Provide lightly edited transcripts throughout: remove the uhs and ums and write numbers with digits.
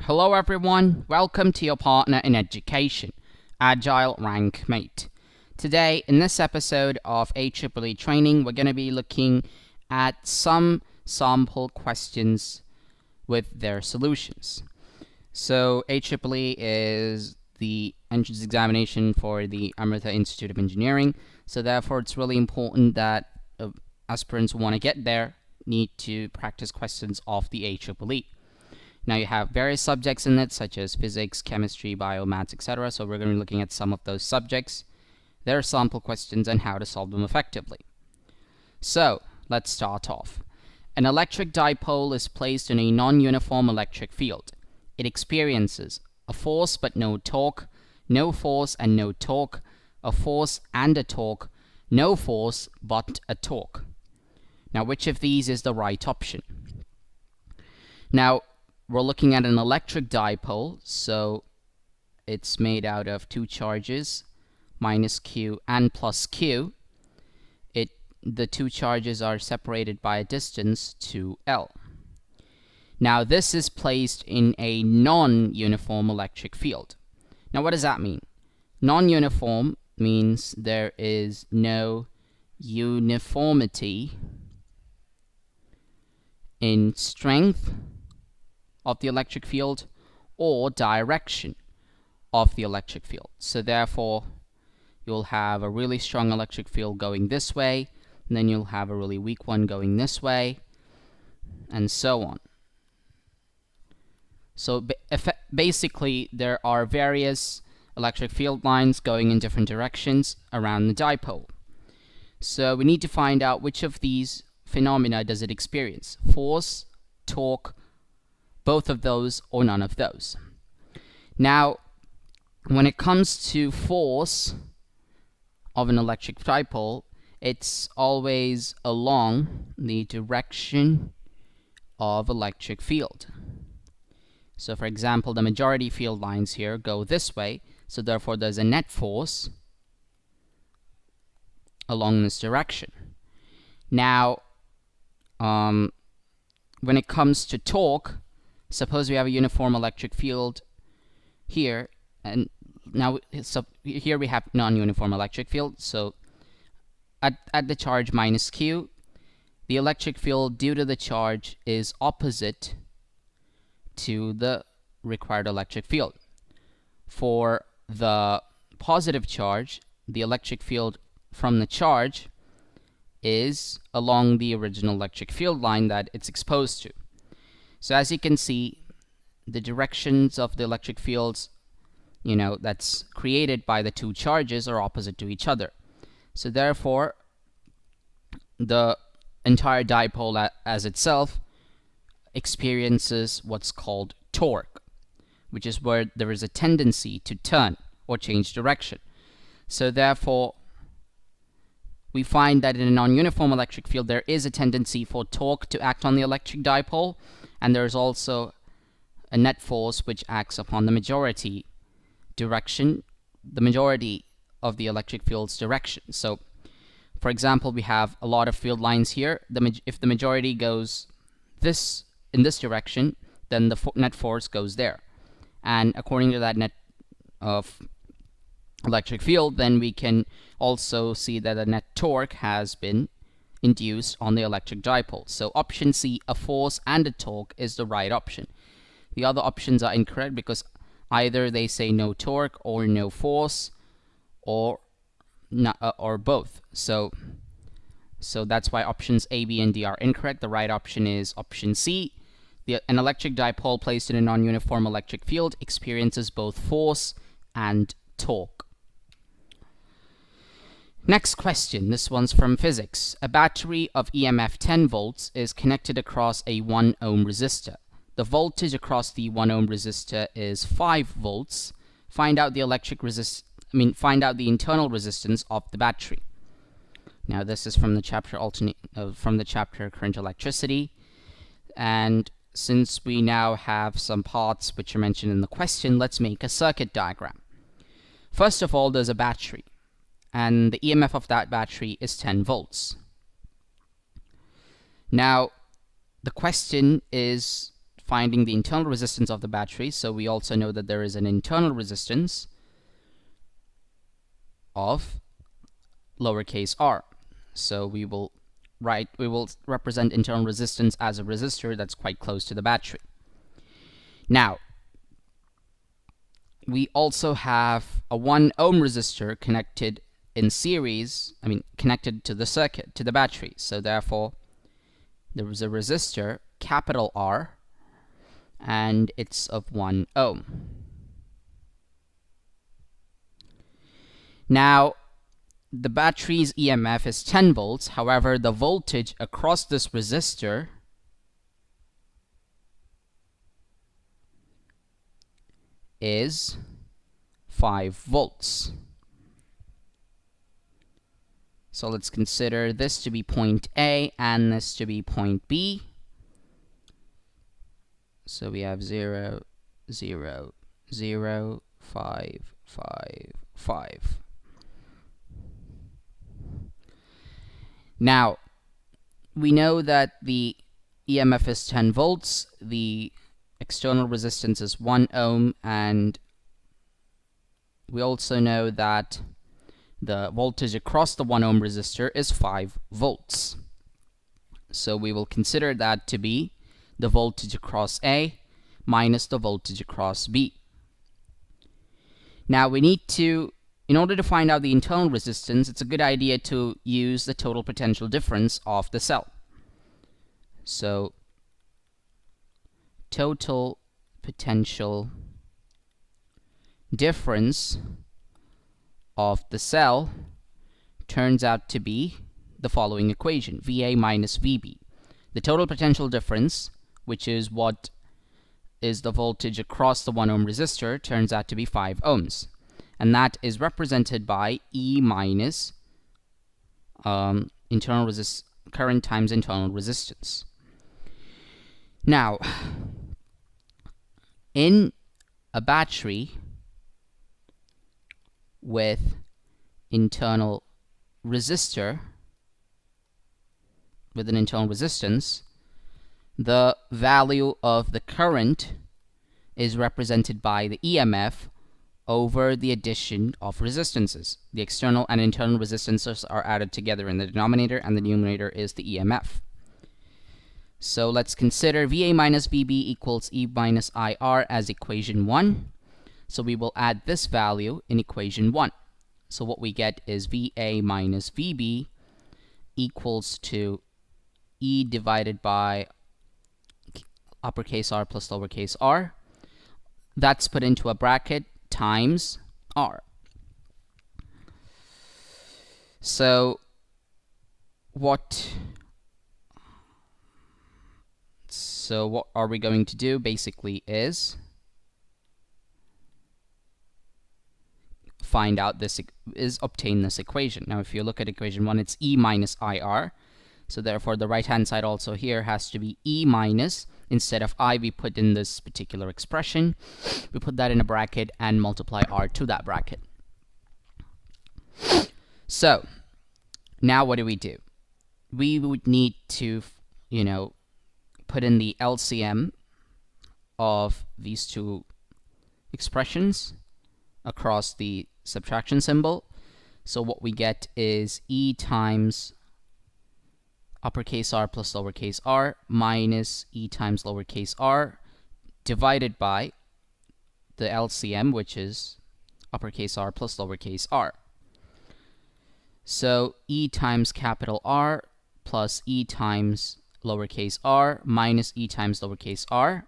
Hello everyone, welcome to your partner in education, Agile Rank Mate. Today, in this episode of AEE training, we're going to be looking at some sample questions with their solutions. So AEE is the entrance examination for the Amrita Institute of Engineering, so therefore it's really important that aspirants who want to get there need to practice questions of the AEE. Now you have various subjects in it, such as physics, chemistry, bio, maths, etc. So we're going to be looking at some of those subjects, their sample questions, and how to solve them effectively. So let's start off. An electric dipole is placed in a non-uniform electric field. It experiences a force but no torque, no force and no torque, a force and a torque, no force but a torque. Now, which of these is the right option? Now, we're looking at an electric dipole, so it's made out of two charges, minus Q and plus Q. The two charges are separated by a distance 2L. Now, this is placed in a non-uniform electric field. Now, what does that mean? Non-uniform means there is no uniformity in strength of the electric field or direction of the electric field. So therefore, you'll have a really strong electric field going this way, and then you'll have a really weak one going this way, and so on. So basically, there are various electric field lines going in different directions around the dipole. So we need to find out which of these phenomena does it experience: force, torque, both of those, or none of those. Now, when it comes to force of an electric dipole, it's always along the direction of electric field. So for example, the majority field lines here go this way, so therefore there's a net force along this direction. Now, when it comes to torque, suppose we have a uniform electric field here, and now so here we have non-uniform electric field. So at the charge minus Q, the electric field due to the charge is opposite to the required electric field. For the positive charge, the electric field from the charge is along the original electric field line that it's exposed to. So as you can see, the directions of the electric fields, that's created by the two charges are opposite to each other. So therefore, the entire dipole as itself experiences what's called torque, which is where there is a tendency to turn or change direction. So therefore, we find that in a non-uniform electric field, there is a tendency for torque to act on the electric dipole, and there's also a net force which acts upon the majority direction, the majority of the electric field's direction. So, for example, we have a lot of field lines here. If the majority goes in this direction, then the net force goes there. And according to that net of electric field, then we can also see that the net torque has been induced on the electric dipole. So option C, a force and a torque, is the right option. The other options are incorrect because either they say no torque or no force, or both. So that's why options A, B, and D are incorrect. The right option is option C. An electric dipole placed in a non-uniform electric field experiences both force and torque. Next question, this one's from physics. A battery of EMF 10 volts is connected across a 1 ohm resistor. The voltage across the 1 ohm resistor is 5 volts. Find out the internal resistance of the battery. Now this is from the chapter Current Electricity, and since we now have some parts which are mentioned in the question, let's make a circuit diagram. First of all, there's a battery, and the EMF of that battery is 10 volts. Now, the question is finding the internal resistance of the battery. So we also know that there is an internal resistance of lowercase r. So we will represent internal resistance as a resistor that's quite close to the battery. Now, we also have a 1 ohm resistor connected in series, connected to the circuit, to the battery. So therefore, there is a resistor, capital R, and it's of 1 ohm. Now, the battery's EMF is 10 volts. However, the voltage across this resistor is 5 volts. So let's consider this to be point A and this to be point B. So we have 0, 0, 0, 5, 5, 5. Now, we know that the EMF is 10 volts, the external resistance is 1 ohm, and we also know that the voltage across the 1 ohm resistor is 5 volts. So we will consider that to be the voltage across A minus the voltage across B. Now we need to, in order to find out the internal resistance, it's a good idea to use the total potential difference of the cell. So total potential difference of the cell turns out to be the following equation, VA minus VB. The total potential difference, which is what is the voltage across the 1 ohm resistor, turns out to be 5 ohms. And that is represented by E minus current times internal resistance. Now, in a battery with internal resistor, with an internal resistance, the value of the current is represented by the EMF over the addition of resistances. The external and internal resistances are added together in the denominator, and the numerator is the EMF. So let's consider VA minus VB equals E minus IR as equation 1. So we will add this value in equation 1. So what we get is VA minus VB equals to E divided by uppercase R plus lowercase r. That's put into a bracket times R. So what are we going to do basically is obtain this equation. Now if you look at equation 1, it's E minus IR. So therefore the right hand side also here has to be E minus, instead of I we put in this particular expression, we put that in a bracket and multiply R to that bracket. So now what do? We would need to, put in the LCM of these two expressions across the subtraction symbol. So what we get is E times uppercase R plus lowercase r minus E times lowercase r divided by the LCM, which is uppercase R plus lowercase r. So E times capital R plus E times lowercase r minus E times lowercase r.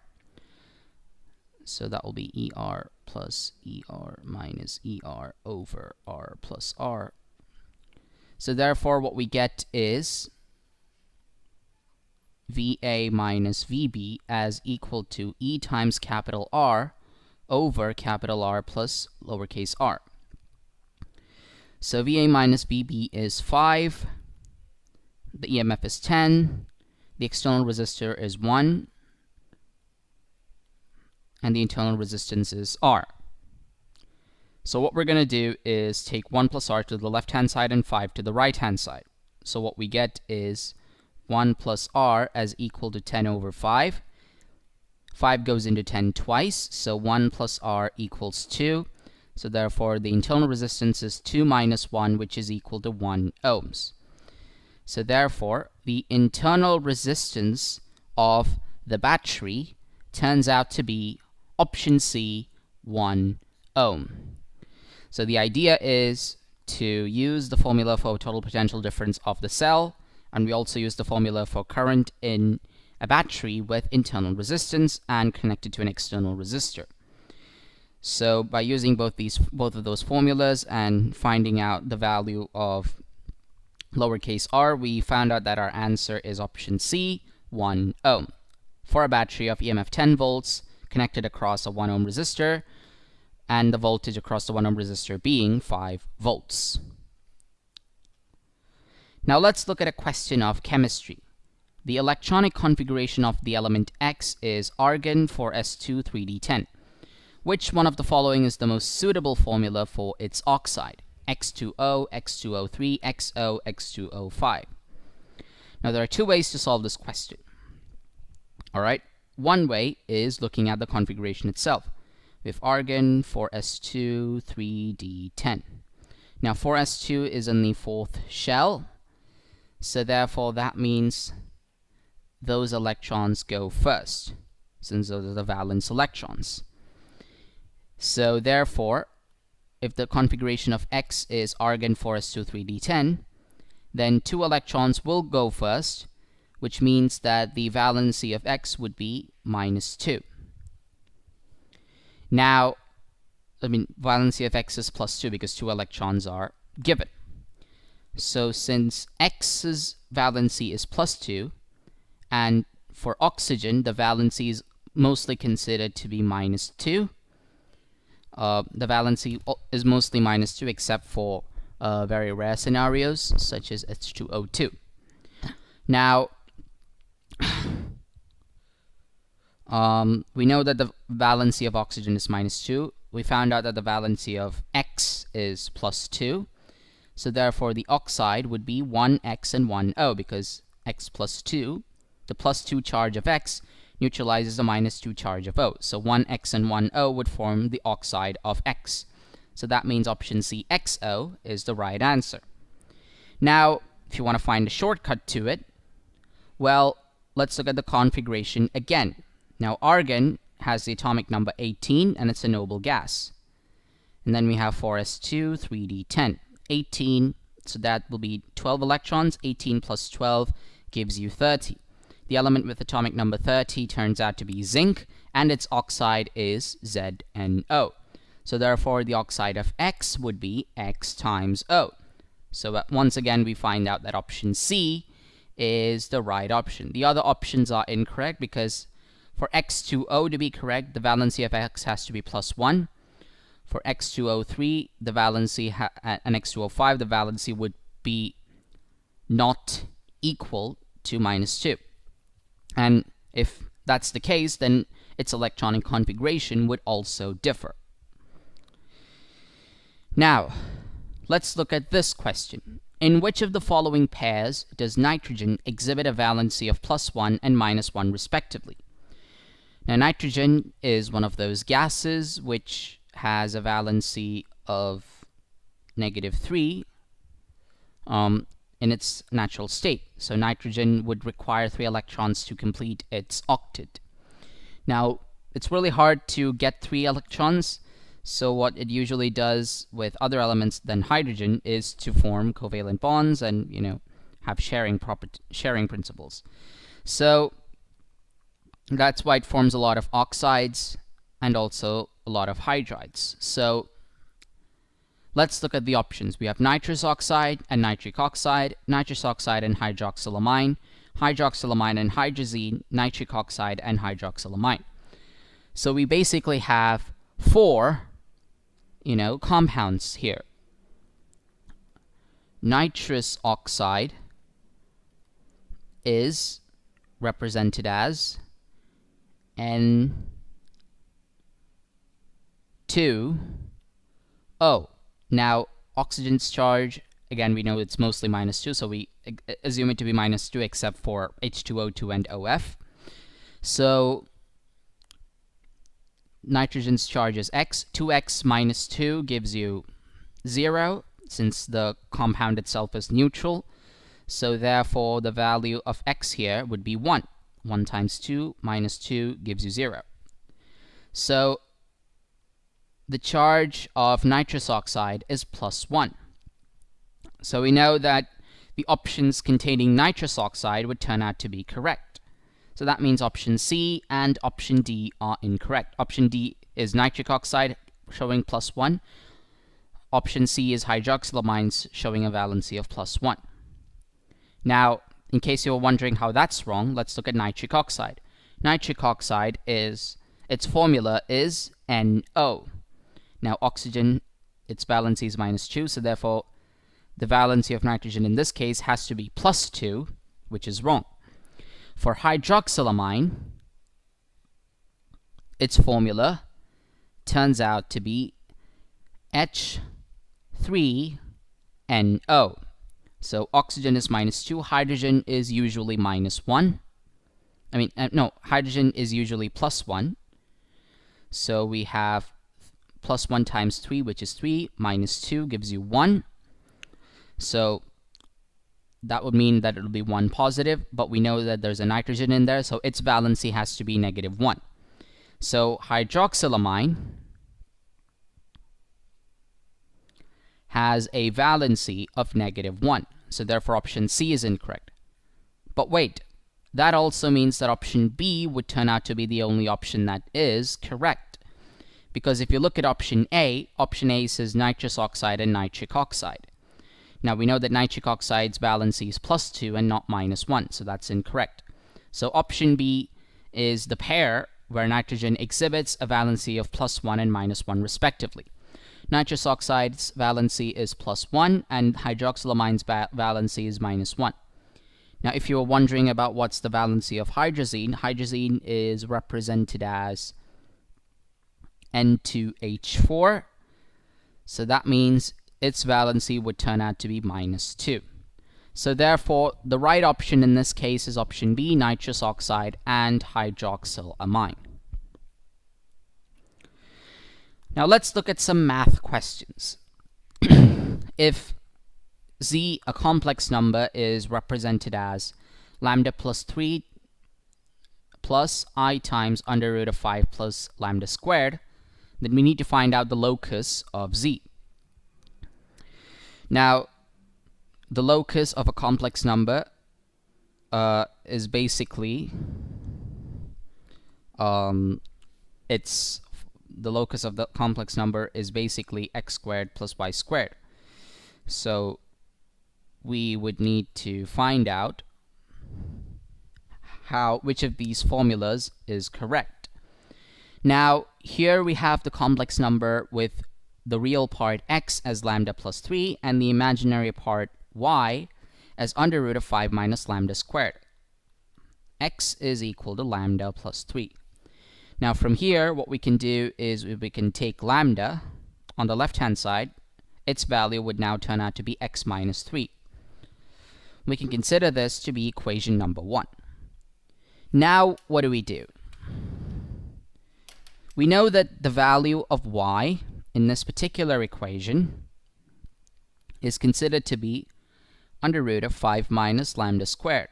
So that will be ER plus ER minus ER over R plus R. So therefore what we get is VA minus VB as equal to E times capital R over capital R plus lowercase r. So VA minus VB is 5, the EMF is 10, the external resistor is 1, and the internal resistance is R. So what we're going to do is take 1 plus R to the left-hand side and 5 to the right-hand side. So what we get is 1 plus R as equal to 10 over 5. 5 goes into 10 twice, so 1 plus R equals 2. So therefore, the internal resistance is 2 minus 1, which is equal to 1 ohms. So therefore, the internal resistance of the battery turns out to be option C, 1 ohm. So the idea is to use the formula for total potential difference of the cell, and we also use the formula for current in a battery with internal resistance and connected to an external resistor. So by using both of those formulas and finding out the value of lowercase r, we found out that our answer is option C, 1 ohm, for a battery of EMF 10 volts connected across a 1 ohm resistor, and the voltage across the 1 ohm resistor being 5 volts. Now let's look at a question of chemistry. The electronic configuration of the element X is argon 4s2 3d10. Which one of the following is the most suitable formula for its oxide? X2O, X2O3, XO, X2O5. Now there are two ways to solve this question. Alright, one way is looking at the configuration itself. We have argon 4s2 3d10. Now 4s2 is in the fourth shell, so therefore that means those electrons go first, since those are the valence electrons. So therefore, if the configuration of X is argon 4s2 3d10, then 2 electrons will go first, which means that the valency of X would be -2. Now, valency of X is +2 because 2 electrons are given. So since X's valency is +2, and for oxygen, the valency is mostly considered to be -2, the valency is mostly -2 except for very rare scenarios such as H2O2. Now, we know that the valency of oxygen is -2. We found out that the valency of X is +2. So therefore, the oxide would be 1x and 1o, because X +2, the +2 charge of X neutralizes the -2 charge of O. So 1x and 1o would form the oxide of X. So that means option C, XO, is the right answer. Now, if you want to find a shortcut to it, well, let's look at the configuration again. Now, argon has the atomic number 18, and it's a noble gas. And then we have 4s2 3d10. 18, so that will be 12 electrons. 18 plus 12 gives you 30. The element with atomic number 30 turns out to be zinc, and its oxide is ZnO. So therefore, the oxide of X would be X times O. So once again, we find out that option C is the right option. The other options are incorrect because for X2O to be correct, the valency of X has to be +1. For X2O3, the valency and X2O5, the valency would be not equal to -2. And if that's the case, then its electronic configuration would also differ. Now, let's look at this question. In which of the following pairs does nitrogen exhibit a valency of +1 and -1 respectively? Now, nitrogen is one of those gases which has a valency of -3 in its natural state. So nitrogen would require 3 electrons to complete its octet. Now, it's really hard to get 3 electrons, so what it usually does with other elements than hydrogen is to form covalent bonds and, have sharing principles. So that's why it forms a lot of oxides and also a lot of hydrides. So let's look at the options. We have nitrous oxide and nitric oxide, nitrous oxide and hydroxylamine, hydroxylamine and hydrazine, nitric oxide and hydroxylamine. So we basically have 4, compounds here. Nitrous oxide is represented as N2O. Now, oxygen's charge, again, we know it's mostly -2, so we assume it to be -2 except for H2O2 and OF. So nitrogen's charge is x. 2x minus 2 gives you 0, since the compound itself is neutral. So therefore, the value of x here would be 1. 1 times 2 minus 2 gives you 0. So the charge of nitrous oxide is plus 1. So we know that the options containing nitrous oxide would turn out to be correct. So that means option C and option D are incorrect. Option D is nitric oxide showing plus 1. Option C is hydroxylamines showing a valency of plus 1. Now, in case you're wondering how that's wrong, let's look at nitric oxide. Nitric oxide is, its formula is NO. Now oxygen, its valency is minus 2, so therefore the valency of nitrogen in this case has to be plus 2, which is wrong. For hydroxylamine, its formula turns out to be H3NO. So oxygen is minus 2, hydrogen is usually minus 1. Hydrogen is usually plus 1. So we have plus 1 times 3, which is 3, minus 2 gives you 1. So that would mean that it'll be 1 positive, but we know that there's a nitrogen in there, so its valency has to be negative 1. So hydroxylamine has a valency of negative 1. So therefore option C is incorrect. But wait, that also means that option B would turn out to be the only option that is correct. Because if you look at option A says nitrous oxide and nitric oxide. Now we know that nitric oxide's valency is plus 2 and not minus 1, so that's incorrect. So option B is the pair where nitrogen exhibits a valency of plus 1 and minus 1 respectively. Nitrous oxide's valency is plus 1 and hydroxylamine's valency is minus 1. Now if you were wondering about what's the valency of hydrazine, hydrazine is represented as N2H4. So that means its valency would turn out to be minus 2. So therefore, the right option in this case is option B, nitrous oxide and hydroxylamine. Now let's look at some math questions. If Z, a complex number, is represented as lambda plus 3 plus I times under root of 5 plus lambda squared, then we need to find out the locus of Z. Now, the locus of a complex number is basically the locus of the complex number is basically x squared plus y squared. So we would need to find out which of these formulas is correct. Now here we have the complex number with the real part x as lambda plus 3 and the imaginary part y as under root of 5 minus lambda squared. X is equal to lambda plus 3. Now from here, what we can do is we can take lambda on the left-hand side. Its value would now turn out to be x minus 3. We can consider this to be equation number 1. Now, what do? We know that the value of y in this particular equation is considered to be under root of 5 minus lambda squared.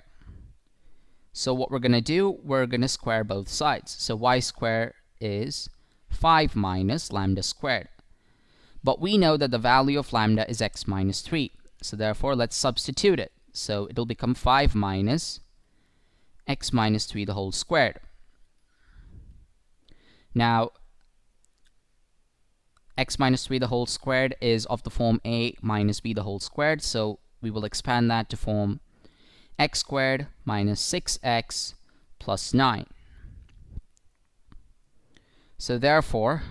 So what we're going to do, we're going to square both sides. So y squared is 5 minus lambda squared. But we know that the value of lambda is x minus 3. So therefore, let's substitute it. So it'll become 5 minus x minus 3 the whole squared. Now, x minus 3 the whole squared is of the form a minus b the whole squared. So we will expand that to form x squared minus 6x plus 9. So therefore,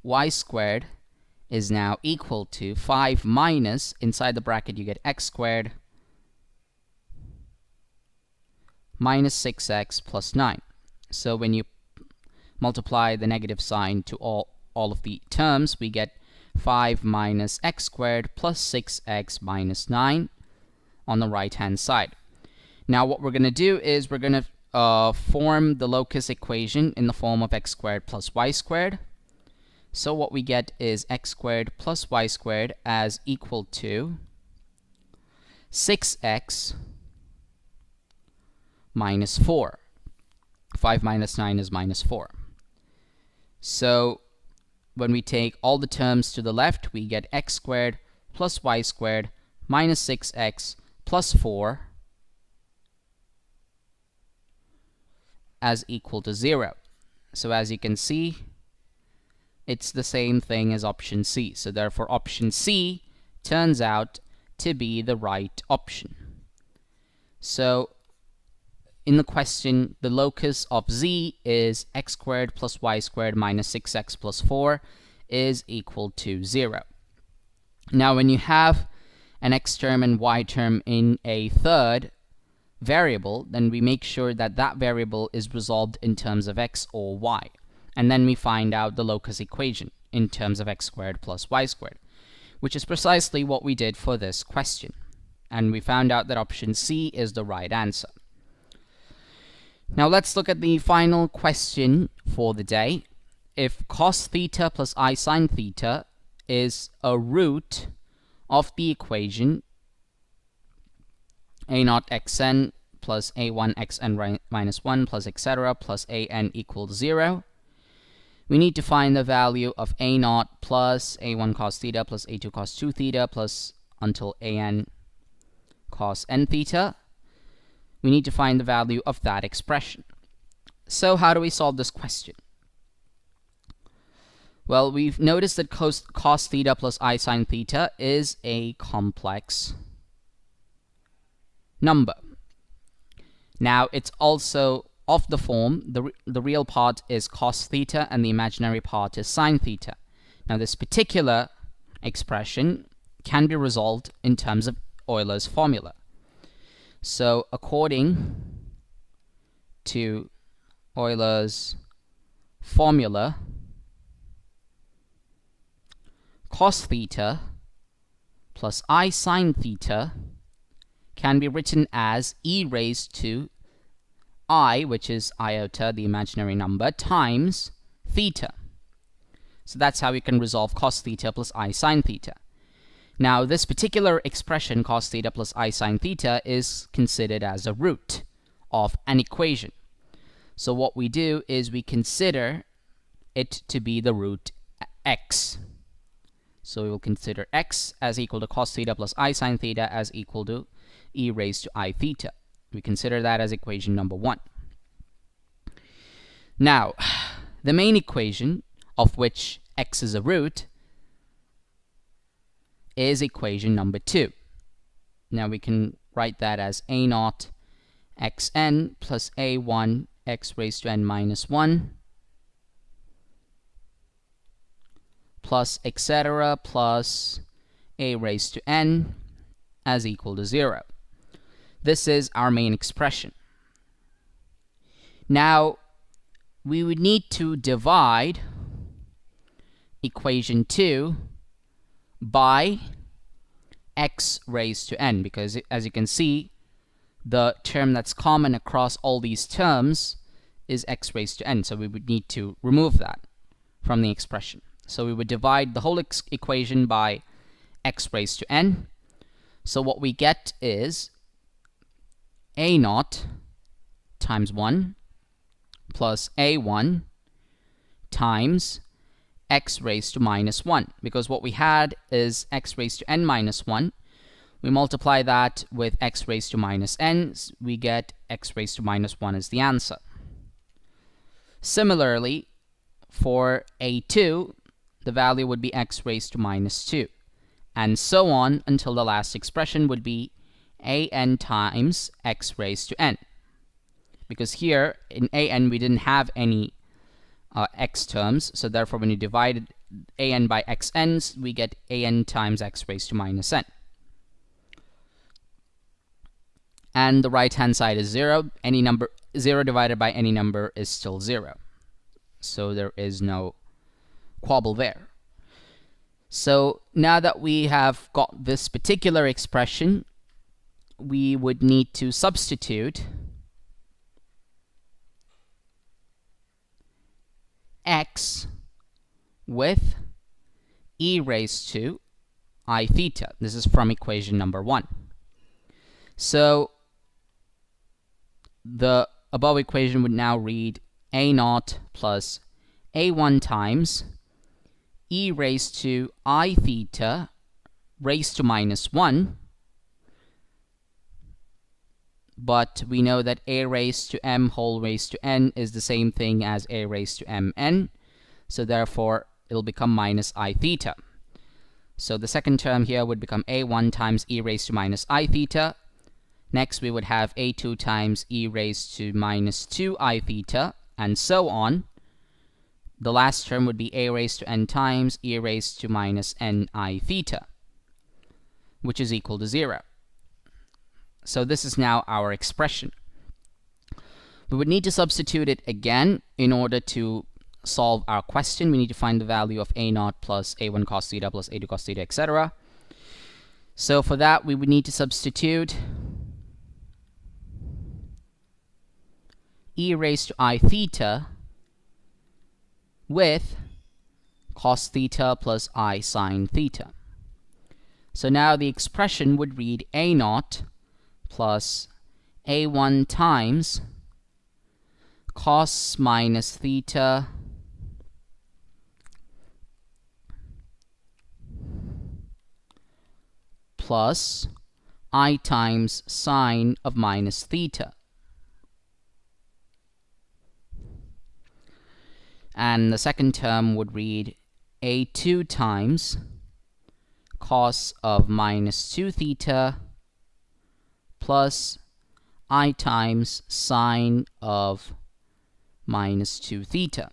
y squared is now equal to 5 minus, inside the bracket you get x squared minus 6x plus 9. So when you multiply the negative sign to all of the terms, we get 5 minus x squared plus 6x minus 9 on the right hand side. Now what we're going to do is we're going to form the locus equation in the form of x squared plus y squared. So what we get is x squared plus y squared as equal to 6x minus 4. 5 minus 9 is minus 4. So when we take all the terms to the left, we get x squared plus y squared minus 6x plus 4 as equal to 0. So as you can see, it's the same thing as option C. So therefore option C turns out to be the right option. So in the question, the locus of z is x squared plus y squared minus 6x plus 4 is equal to 0. Now when you have an x term and y term in a third variable, then we make sure that that variable is resolved in terms of x or y. And then we find out the locus equation in terms of x squared plus y squared, which is precisely what we did for this question. And we found out that option C is the right answer. Now let's look at the final question for the day. If cos theta plus I sin theta is a root of the equation a0 xn plus a1 xn minus 1 plus etc. plus an equals 0, we need to find the value of a0 plus a1 cos theta plus a2 cos 2 theta plus until an cos n theta. We need to find the value of that expression. So how do we solve this question? Well, we've noticed that cos theta plus I sin theta is a complex number. Now it's also of the form, the real part is cos theta and the imaginary part is sin theta. Now this particular expression can be resolved in terms of Euler's formula. So according to Euler's formula, cos theta plus I sin theta can be written as e raised to I, which is iota, the imaginary number, times theta. So that's how we can resolve cos theta plus I sin theta. Now this particular expression, cos theta plus I sin theta, is considered as a root of an equation. So what we do is we consider it to be the root x. So we will consider x as equal to cos theta plus I sin theta as equal to e raised to I theta. We consider that as equation number 1. Now, the main equation, of which x is a root, is equation number 2. Now we can write that as a0 xn plus a1 x raised to n minus 1 plus etc. plus a raised to n as equal to 0. This is our main expression. Now we would need to divide equation 2 by x raised to n, because as you can see, the term that's common across all these terms is x raised to n, so we would need to remove that from the expression. So we would divide the whole equation by x raised to n. So what we get is a0 times 1 plus a1 times x raised to minus 1, because what we had is x raised to n minus 1. We multiply that with x raised to minus n, we get x raised to minus 1 as the answer. Similarly, for a2, the value would be x raised to minus 2, and so on until the last expression would be an times x raised to n. Because here in an we didn't have any x terms, so therefore when you divide an by xn, we get an times x raised to minus n. And the right hand side is 0. Any number 0 divided by any number is still 0. So there is no quabble there. So now that we have got this particular expression, we would need to substitute x with e raised to I theta. This is from equation number 1. So the above equation would now read a naught plus a1 times e raised to I theta raised to minus 1, but we know that a raised to m whole raised to n is the same thing as a raised to mn, so therefore it'll become minus I theta. So the second term here would become a1 times e raised to minus I theta. Next we would have a2 times e raised to minus 2 I theta, and so on. The last term would be a raised to n times e raised to minus n I theta, which is equal to 0. So this is now our expression. We would need to substitute it again in order to solve our question. We need to find the value of a naught plus a1 cos theta plus a2 cos theta, etc. So for that, we would need to substitute e raised to I theta with cos theta plus I sine theta. So now the expression would read a naught plus a1 times cos minus theta plus I times sine of minus theta. And the second term would read a2 times cos of minus 2 theta plus I times sine of minus 2 theta.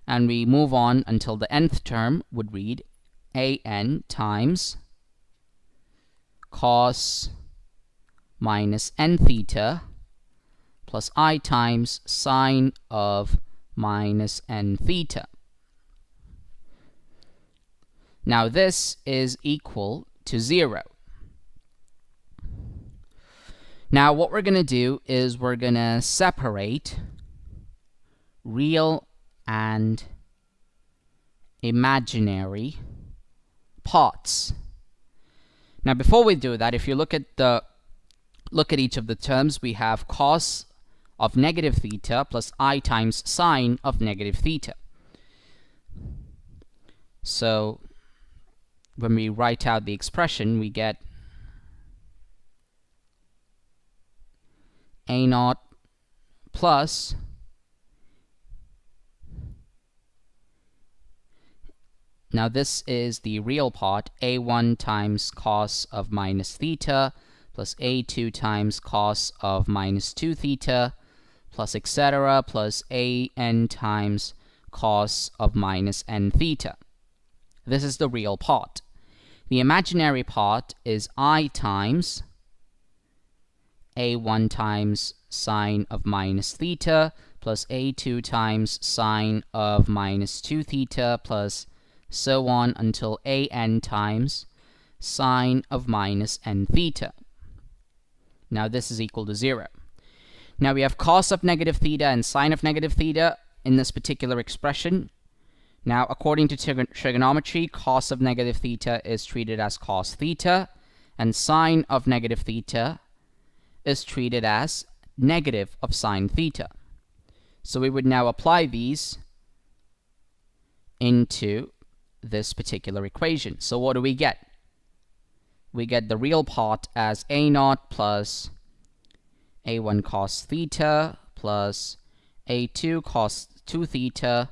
And we move on until the nth term would read an times cos minus n theta plus I times sine of minus n theta. Now this is equal to 0. Now what we're going to do is we're going to separate real and imaginary parts. Now before we do that, if you look at each of the terms, we have cos of negative theta plus I times sine of negative theta. So when we write out the expression, we get a naught plus now this is the real part, a1 times cos of minus theta plus a2 times cos of minus 2 theta plus etc. plus an times cos of minus n theta. This is the real part. The imaginary part is I times a1 times sine of minus theta plus a2 times sine of minus 2 theta plus so on until an times sine of minus n theta. Now this is equal to 0. Now we have cos of negative theta and sine of negative theta in this particular expression. Now according to trigonometry, cos of negative theta is treated as cos theta, and sine of negative theta is treated as negative of sine theta. So we would now apply these into this particular equation. So what do we get? We get the real part as a naught plus a1 cos theta plus a2 cos 2 theta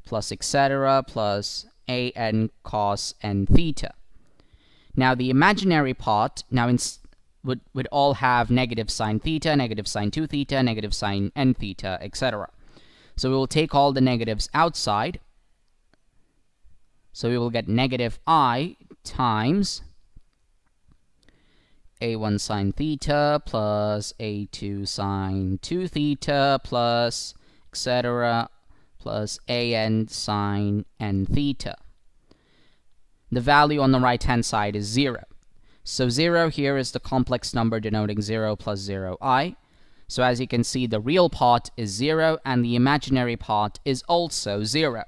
plus etc. plus an cos n theta. Now the imaginary part now would all have negative sine theta, negative sine 2 theta, negative sine n theta, etc. So we will take all the negatives outside. So we will get negative I times a1 sine theta plus a2 sine 2 theta plus etc. plus an sine n theta. The value on the right hand side is 0. So 0 here is the complex number denoting 0 plus 0i. So as you can see, the real part is 0 and the imaginary part is also 0.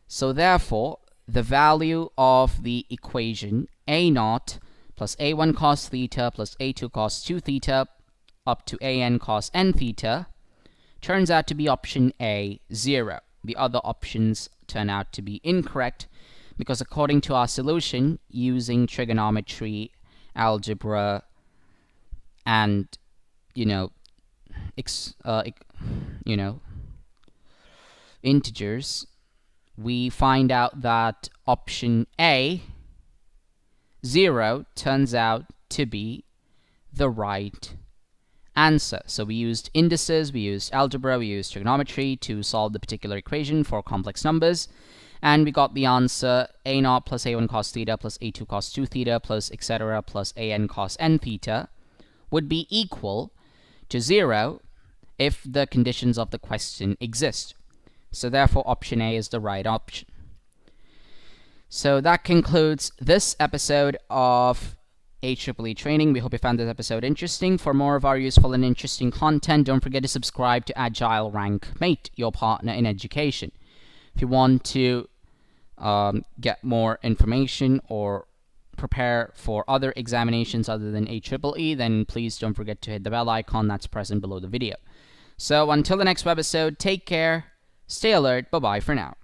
So therefore, the value of the equation A0 plus A1 cos theta plus A2 cos 2 theta up to AN cos n theta turns out to be option A, 0. The other options turn out to be incorrect because according to our solution, using trigonometry, algebra, and integers, we find out that option A, 0, turns out to be the right answer. So we used indices, we used algebra, we used trigonometry to solve the particular equation for complex numbers, and we got the answer A0 plus A1 cos theta plus A2 cos 2 theta plus etc. plus AN cos n theta would be equal to 0 if the conditions of the question exist. So therefore option A is the right option. So that concludes this episode of AEE training. We hope you found this episode interesting. For more of our useful and interesting content, don't forget to subscribe to Agile Rank Mate, your partner in education. If you want to get more information or prepare for other examinations other than AEE, then please don't forget to hit the bell icon that's present below the video. So until the next webisode, take care, stay alert, bye-bye for now.